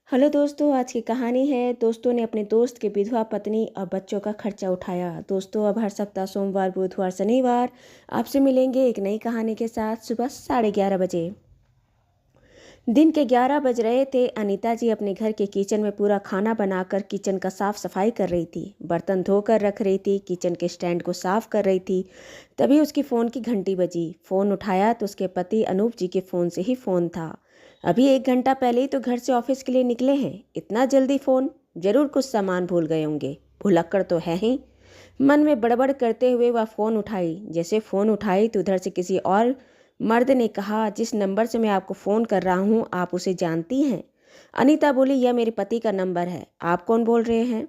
Hello दोस्तों, आज की कहानी है। दोस्तों ने अपने दोस्त के विधवा पत्नी और बच्चों का खर्चा उठाया। दोस्तों, अब हर सप्ताह सोमवार, बुधवार, शनिवार आपसे मिलेंगे एक नई कहानी के साथ सुबह 11:30 बजे। दिन के 11 बज रहे थे। अनीता जी अपने घर के किचन में पूरा खाना बनाकर किचन का साफ सफाई कर रही थी। बर्तन धोकर रख रही थी, किचन के स्टैंड को साफ कर रही थी। तभी उसकी फ़ोन की घंटी बजी। फ़ोन उठाया तो उसके पति अनूप जी के फ़ोन से ही फ़ोन था। अभी 1 घंटा पहले ही तो घर से ऑफिस के लिए निकले हैं, इतना जल्दी फ़ोन? जरूर कुछ सामान भूल गए होंगे। भुलक्कड़ तो है ही। मन में बड़बड़ करते हुए वह फ़ोन उठाई। जैसे फ़ोन उठाई तो उधर से किसी और मर्द ने कहा, जिस नंबर से मैं आपको फ़ोन कर रहा हूँ आप उसे जानती हैं? अनीता बोली, यह मेरे पति का नंबर है। आप कौन बोल रहे हैं?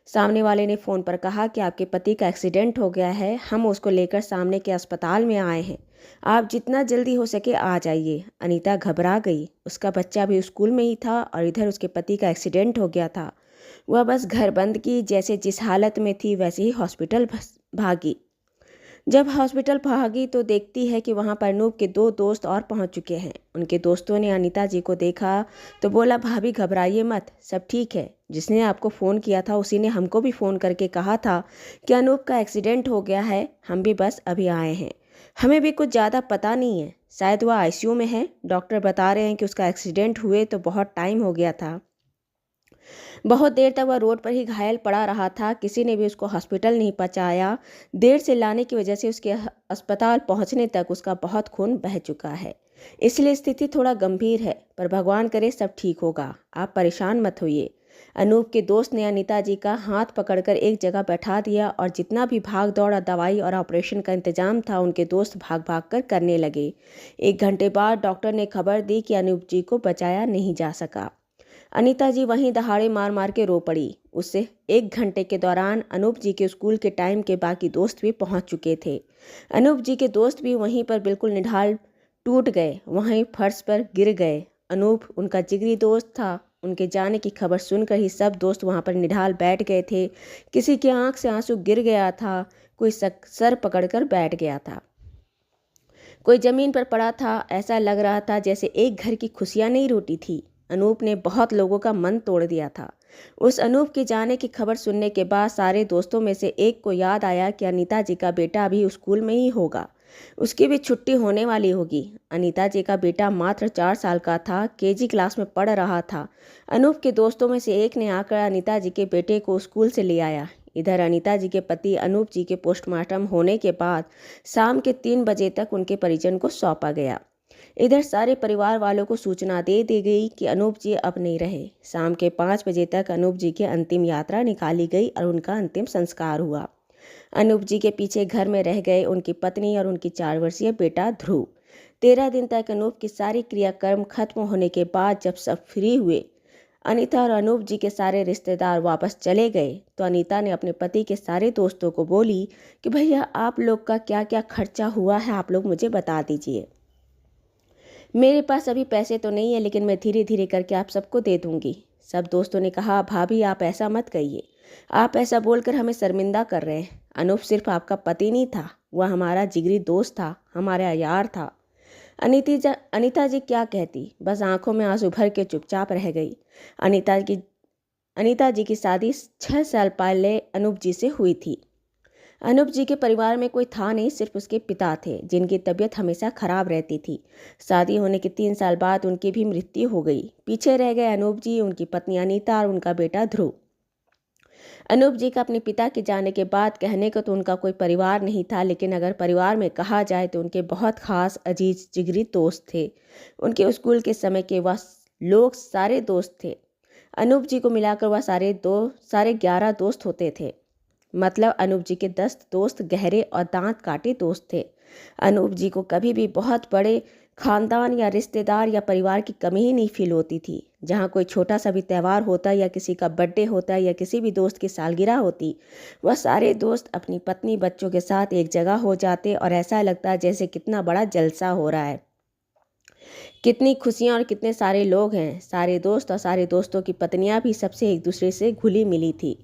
सामने वाले ने फ़ोन पर कहा कि आपके पति का एक्सीडेंट हो गया है, हम उसको लेकर सामने के अस्पताल में आए हैं, आप जितना जल्दी हो सके आ जाइए। अनीता घबरा गई। उसका बच्चा भी स्कूल में ही था और इधर उसके पति का एक्सीडेंट हो गया था। वह बस घर बंद की, जैसे जिस हालत में थी वैसे ही हॉस्पिटल भागी। जब हॉस्पिटल भागी तो देखती है कि वहाँ पर अनूप के 2 दोस्त और पहुँच चुके हैं। उनके दोस्तों ने अनीता जी को देखा तो बोला, भाभी घबराइए मत, सब ठीक है। जिसने आपको फ़ोन किया था उसी ने हमको भी फ़ोन करके कहा था कि अनूप का एक्सीडेंट हो गया है, हम भी बस अभी आए हैं। हमें भी कुछ ज़्यादा पता नहीं है, शायद वह आईसीयू में है। डॉक्टर बता रहे हैं कि उसका एक्सीडेंट हुए तो बहुत टाइम हो गया था। बहुत देर तक वह रोड पर ही घायल पड़ा रहा था, किसी ने भी उसको हॉस्पिटल नहीं पहुंचाया। देर से लाने की वजह से उसके अस्पताल पहुंचने तक उसका बहुत खून बह चुका है, इसलिए स्थिति थोड़ा गंभीर है, पर भगवान करे सब ठीक होगा, आप परेशान मत होइए। अनूप के दोस्त ने अनीता जी का हाथ पकड़कर एक जगह बैठा दिया और जितना भी भाग दौड़ और दवाई और ऑपरेशन का इंतजाम था उनके दोस्त भाग भाग कर करने लगे। 1 घंटे बाद डॉक्टर ने खबर दी कि अनूप जी को बचाया नहीं जा सका। अनीता जी वहीं दहाड़े मार मार के रो पड़ी। उससे 1 घंटे के दौरान अनूप जी के स्कूल के टाइम के बाकी दोस्त भी पहुंच चुके थे। अनूप जी के दोस्त भी वहीं पर बिल्कुल निढाल टूट गए, वहीं फर्श पर गिर गए। अनूप उनका जिगरी दोस्त था। उनके जाने की खबर सुनकर ही सब दोस्त वहां पर निढाल बैठ गए थे। किसी की आंख से आंसू गिर गया था, कोई सर पकड़कर बैठ गया था, कोई जमीन पर पड़ा था। ऐसा लग रहा था जैसे एक घर की खुशियां नहीं रोटी थी। अनूप ने बहुत लोगों का मन तोड़ दिया था। उस अनूप के जाने की खबर सुनने के बाद सारे दोस्तों में से एक को याद आया कि अनीता जी का बेटा अभी स्कूल में ही होगा, उसकी भी छुट्टी होने वाली होगी। अनीता जी का बेटा मात्र 4 साल का था, केजी क्लास में पढ़ रहा था। अनूप के दोस्तों में से एक ने आकर अनीता जी के बेटे को स्कूल से ले आया। इधर अनीता जी के पति अनूप जी के पोस्टमार्टम होने के बाद शाम के 3 बजे तक उनके परिजन को सौंपा गया। इधर सारे परिवार वालों को सूचना दे दी गई कि अनूप जी अब नहीं रहे। शाम के 5 बजे तक अनूप जी की अंतिम यात्रा निकाली गई और उनका अंतिम संस्कार हुआ। अनूप जी के पीछे घर में रह गए उनकी पत्नी और उनकी 4 वर्षीय बेटा ध्रुव। 13 दिन तक अनूप की सारी क्रियाकर्म खत्म होने के बाद जब सब फ्री हुए, अनीता और अनूप जी के सारे रिश्तेदार वापस चले गए, तो अनीता ने अपने पति के सारे दोस्तों को बोली कि भैया आप लोग का क्या क्या खर्चा हुआ है आप लोग मुझे बता दीजिए। मेरे पास अभी पैसे तो नहीं है, लेकिन मैं धीरे धीरे करके आप सबको दे दूंगी। सब दोस्तों ने कहा, भाभी आप ऐसा मत कहिए, आप ऐसा बोलकर हमें शर्मिंदा कर रहे हैं। अनूप सिर्फ आपका पति नहीं था, वह हमारा जिगरी दोस्त था, हमारा यार था। अनीता जी क्या कहती, बस आंखों में आंसू भर के चुपचाप रह गई। अनीता की अनीता जी की शादी 6 साल पहले अनूप जी से हुई थी। अनूप जी के परिवार में कोई था नहीं, सिर्फ उसके पिता थे जिनकी तबीयत हमेशा खराब रहती थी। शादी होने के 3 साल बाद उनकी भी मृत्यु हो गई। पीछे रह गए अनूप जी, उनकी पत्नी अनीता और उनका बेटा ध्रुव। अनूप जी का अपने पिता के जाने के बाद कहने को तो उनका कोई परिवार नहीं था, लेकिन अगर परिवार में कहा जाए तो उनके बहुत खास अजीज जिगरी दोस्त थे। उनके स्कूल के समय के वह लोग सारे दोस्त थे। अनूप जी को मिलाकर वह सारे 11 दोस्त होते थे। मतलब अनूप जी के 10 दोस्त गहरे और दांत काटे दोस्त थे। अनूप जी को कभी भी बहुत बड़े खानदान या रिश्तेदार या परिवार की कमी ही नहीं फील होती थी। जहाँ कोई छोटा सा भी त्यौहार होता या किसी का बर्थडे होता या किसी भी दोस्त की सालगिरह होती, वह सारे दोस्त अपनी पत्नी बच्चों के साथ एक जगह हो जाते और ऐसा लगता जैसे कितना बड़ा जलसा हो रहा है, कितनी खुशियाँ और कितने सारे लोग हैं। सारे दोस्त और सारे दोस्तों की पत्नियाँ भी सबसे एक दूसरे से घुली मिली थी।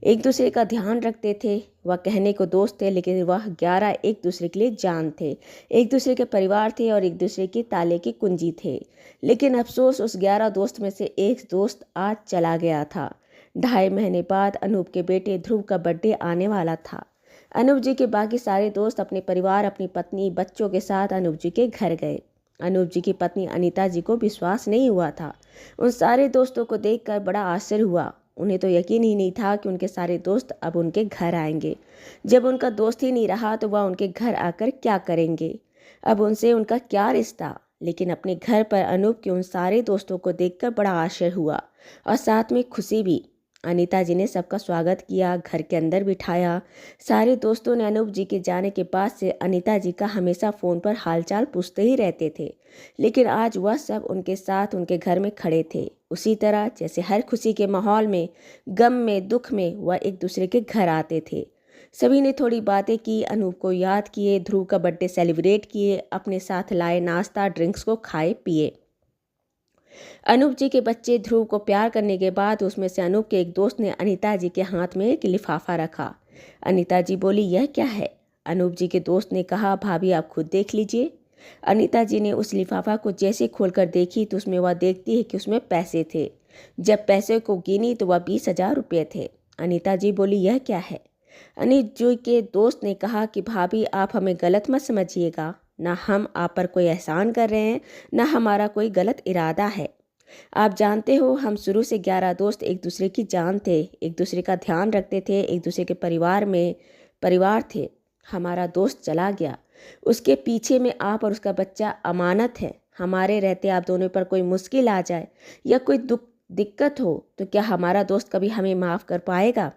एक दूसरे का ध्यान रखते थे। वह कहने को दोस्त थे, लेकिन वह 11 एक दूसरे के लिए जान थे। एक दूसरे के परिवार थे और एक दूसरे की ताले की कुंजी थे। लेकिन अफसोस, उस 11 दोस्त में से एक दोस्त आज चला गया था। 2.5 महीने बाद अनूप के बेटे ध्रुव का बर्थडे आने वाला था। अनूप जी के बाकी सारे दोस्त अपने परिवार, अपनी पत्नी, बच्चों के साथ अनूप जी के घर गए। अनूप जी की पत्नी अनीता जी को विश्वास नहीं हुआ था। उन सारे दोस्तों को देखकर बड़ा आश्चर्य हुआ। उन्हें तो यकीन ही नहीं था कि उनके सारे दोस्त अब उनके घर आएंगे। जब उनका दोस्त ही नहीं रहा तो वह उनके घर आकर क्या करेंगे? अब उनसे उनका क्या रिश्ता? लेकिन अपने घर पर अनूप के उन सारे दोस्तों को देखकर बड़ा आश्चर्य हुआ और साथ में खुशी भी। अनीता जी ने सबका स्वागत किया, घर के अंदर बिठाया। सारे दोस्तों ने अनूप जी के जाने के बाद से अनीता जी का हमेशा फ़ोन पर हालचाल पूछते ही रहते थे। लेकिन आज वह सब उनके साथ उनके घर में खड़े थे, उसी तरह जैसे हर खुशी के माहौल में, गम में, दुख में वह एक दूसरे के घर आते थे। सभी ने थोड़ी बातें की, अनूप को याद किए, ध्रुव का बर्थडे सेलिब्रेट किए, अपने साथ लाए नाश्ता ड्रिंक्स को खाए पिए। अनूप जी के बच्चे ध्रुव को प्यार करने के बाद उसमें से अनूप के एक दोस्त ने अनीता जी के हाथ में एक लिफाफा रखा। अनीता जी बोली, यह क्या है? अनूप जी के दोस्त ने कहा, भाभी आप खुद देख लीजिए। अनीता जी ने उस लिफाफा को जैसे खोलकर देखी तो उसमें वह देखती है कि उसमें पैसे थे। जब पैसे को गिनी तो वह 20,000 रुपये थे। अनीता जी बोली, यह क्या है? अनित जी के दोस्त ने कहा कि भाभी आप हमें गलत मत समझिएगा, ना हम आप पर कोई एहसान कर रहे हैं, ना हमारा कोई गलत इरादा है। आप जानते हो, हम शुरू से 11 दोस्त एक दूसरे की जान थे, एक दूसरे का ध्यान रखते थे, एक दूसरे के परिवार में परिवार थे। हमारा दोस्त चला गया, उसके पीछे में आप और उसका बच्चा अमानत है। हमारे रहते आप दोनों पर कोई मुश्किल आ जाए या कोई दिक्कत हो तो क्या हमारा दोस्त कभी हमें माफ़ कर पाएगा?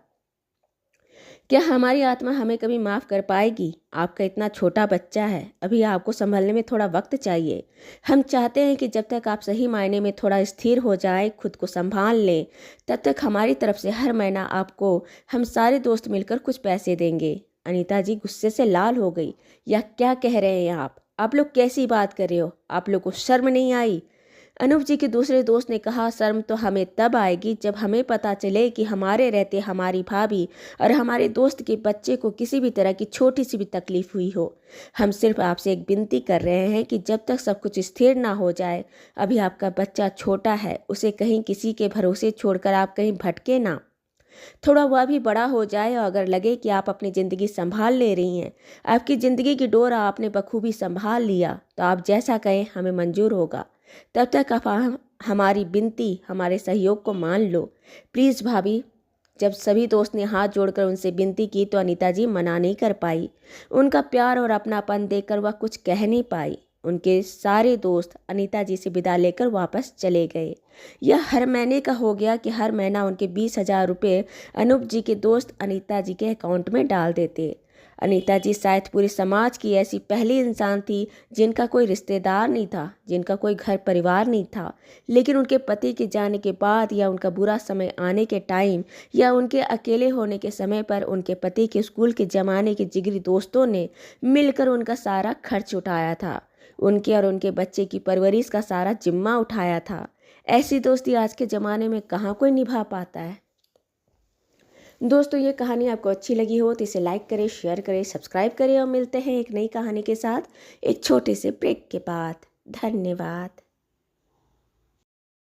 क्या हमारी आत्मा हमें कभी माफ़ कर पाएगी? आपका इतना छोटा बच्चा है, अभी आपको संभलने में थोड़ा वक्त चाहिए। हम चाहते हैं कि जब तक आप सही मायने में थोड़ा स्थिर हो जाए, खुद को संभाल लें, तब तक हमारी तरफ से हर महीना आपको हम सारे दोस्त मिलकर कुछ पैसे देंगे। अनीता जी गुस्से से लाल हो गई। यह क्या कह रहे हैं आप लोग कैसी बात कर रहे हो? आप लोग को शर्म नहीं आई? अनूप जी के दूसरे दोस्त ने कहा, शर्म तो हमें तब आएगी जब हमें पता चले कि हमारे रहते हमारी भाभी और हमारे दोस्त के बच्चे को किसी भी तरह की छोटी सी भी तकलीफ हुई हो। हम सिर्फ आपसे एक विनती कर रहे हैं कि जब तक सब कुछ स्थिर ना हो जाए, अभी आपका बच्चा छोटा है, उसे कहीं किसी के भरोसे छोड़कर आप कहीं भटके ना। थोड़ा वह भी बड़ा हो जाए और अगर लगे कि आप अपनी ज़िंदगी संभाल ले रही हैं, आपकी ज़िंदगी की डोर आपने बखूबी संभाल लिया, तो आप जैसा कहें हमें मंजूर होगा। तब तक आप हमारी विनती, हमारे सहयोग को मान लो प्लीज़ भाभी। जब सभी दोस्त ने हाथ जोड़कर उनसे विनती की तो अनीता जी मना नहीं कर पाई। उनका प्यार और अपनापन देखकर वह कुछ कह नहीं पाई। उनके सारे दोस्त अनीता जी से विदा लेकर वापस चले गए। यह हर महीने का हो गया कि हर महीना उनके 20,000 रुपये अनूप जी के दोस्त अनीता जी के अकाउंट में डाल देते। अनीता जी शायद पूरे समाज की ऐसी पहली इंसान थी जिनका कोई रिश्तेदार नहीं था, जिनका कोई घर परिवार नहीं था, लेकिन उनके पति के जाने के बाद या उनका बुरा समय आने के टाइम या उनके अकेले होने के समय पर उनके पति के स्कूल के ज़माने के जिगरी दोस्तों ने मिलकर उनका सारा खर्च उठाया था। उनके और उनके बच्चे की परवरिश का सारा जिम्मा उठाया था। ऐसी दोस्ती आज के ज़माने में कहाँ कोई निभा पाता है। दोस्तों, ये कहानी आपको अच्छी लगी हो तो इसे लाइक करें, शेयर करें, सब्सक्राइब करें और मिलते हैं एक नई कहानी के साथ एक छोटे से ब्रेक के बाद। धन्यवाद।